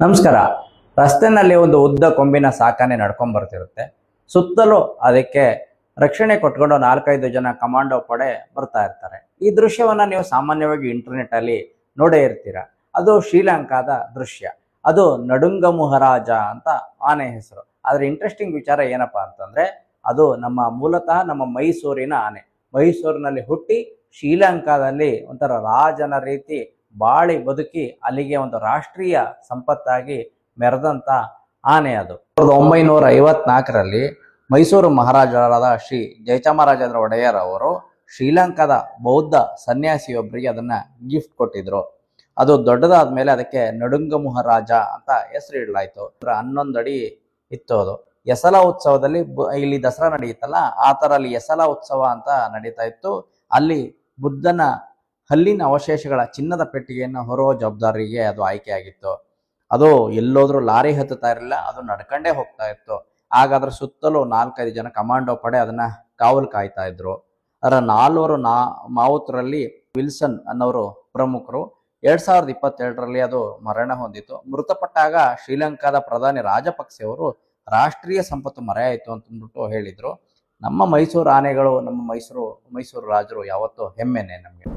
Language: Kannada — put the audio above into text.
ನಮಸ್ಕಾರ. ರಸ್ತೆನಲ್ಲಿ ಒಂದು ಉದ್ದ ಕೊಂಬಿನ ಸಾಕಣೆ ನಡ್ಕೊಂಡ್ ಬರ್ತಿರುತ್ತೆ. ಸುತ್ತಲೂ ಅದಕ್ಕೆ ರಕ್ಷಣೆ ಕೊಟ್ಕೊಂಡು 4-5 ಜನ ಕಮಾಂಡೋ ಪಡೆ ಬರ್ತಾ ಇರ್ತಾರೆ. ಈ ದೃಶ್ಯವನ್ನ ನೀವು ಸಾಮಾನ್ಯವಾಗಿ ಇಂಟರ್ನೆಟ್ ಅಲ್ಲಿ ನೋಡೇ ಇರ್ತೀರ. ಅದು ಶ್ರೀಲಂಕಾದ ದೃಶ್ಯ. ಅದು ನಡುಂಗ ಮಹಾರಾಜ ಅಂತ ಆನೆ ಹೆಸರು. ಆದ್ರೆ ಇಂಟ್ರೆಸ್ಟಿಂಗ್ ವಿಚಾರ ಏನಪ್ಪಾ ಅಂತಂದ್ರೆ, ಅದು ಮೂಲತಃ ನಮ್ಮ ಮೈಸೂರಿನ ಆನೆ. ಮೈಸೂರಿನಲ್ಲಿ ಹುಟ್ಟಿ ಶ್ರೀಲಂಕಾದಲ್ಲಿ ಒಂಥರ ರಾಜನ ರೀತಿ ಬಾಳಿ ಬದುಕಿ ಅಲ್ಲಿಗೆ ಒಂದು ರಾಷ್ಟ್ರೀಯ ಸಂಪತ್ತಾಗಿ ಮೆರೆದಂತ ಆನೆ ಅದು. 1954ರಲ್ಲಿ ಮೈಸೂರು ಮಹಾರಾಜರಾದ ಶ್ರೀ ಜಯಚಾಮರಾಜೇಂದ್ರ ಒಡೆಯರ್ ಅವರು ಶ್ರೀಲಂಕಾದ ಬೌದ್ಧ ಸನ್ಯಾಸಿಯೊಬ್ಬರಿಗೆ ಅದನ್ನ ಗಿಫ್ಟ್ ಕೊಟ್ಟಿದ್ರು. ಅದು ದೊಡ್ಡದಾದ ಮೇಲೆ ಅದಕ್ಕೆ ನಡುಂಗ ಮಹಾರಾಜ ಅಂತ ಹೆಸರು ಇಡಲಾಯ್ತು. 11 ಅಡಿ ಇತ್ತು ಅದು. ಎಸಲ ಉತ್ಸವದಲ್ಲಿ ಇಲ್ಲಿ ದಸರಾ ನಡೆಯುತ್ತಲ್ಲ, ಆ ತರ ಅಲ್ಲಿ ಎಸಲ ಉತ್ಸವ ಅಂತ ನಡೀತಾ ಇತ್ತು. ಅಲ್ಲಿ ಬುದ್ಧನ ಹಲ್ಲಿನ ಅವಶೇಷಗಳ ಚಿನ್ನದ ಪೆಟ್ಟಿಗೆಯನ್ನು ಹೊರೋ ಜವಾಬ್ದಾರಿಗೆ ಅದು ಆಯ್ಕೆಯಾಗಿತ್ತು. ಅದು ಎಲ್ಲೋದ್ರೂ ಲಾರಿ ಹತ್ತುತ್ತಾ ಇರಲಿಲ್ಲ, ಅದು ನಡ್ಕೊಂಡೇ ಹೋಗ್ತಾ ಇತ್ತು. ಹಾಗಾದ್ರ ಸುತ್ತಲೂ 4-5 ಜನ ಕಮಾಂಡೋ ಪಡೆ ಅದನ್ನ ಕಾವಲು ಕಾಯ್ತಾ ಇದ್ರು. ಅದರ 4 ಮಾವುತರಲ್ಲಿ ವಿಲ್ಸನ್ ಅನ್ನೋರು ಪ್ರಮುಖರು. 2022ರಲ್ಲಿ ಅದು ಮರಣ ಹೊಂದಿತು. ಮೃತಪಟ್ಟಾಗ ಶ್ರೀಲಂಕಾದ ಪ್ರಧಾನಿ ರಾಜಪಕ್ಸೆ ಅವರು ರಾಷ್ಟ್ರೀಯ ಸಂಪತ್ತು ಮರೆಯಾಯಿತು ಅಂತಂದ್ಬಿಟ್ಟು ಹೇಳಿದ್ರು. ನಮ್ಮ ಮೈಸೂರು ಆನೆಗಳು, ನಮ್ಮ ಮೈಸೂರು ರಾಜರು ಯಾವತ್ತೂ ಹೆಮ್ಮೆನೆ ನಮಗೆ.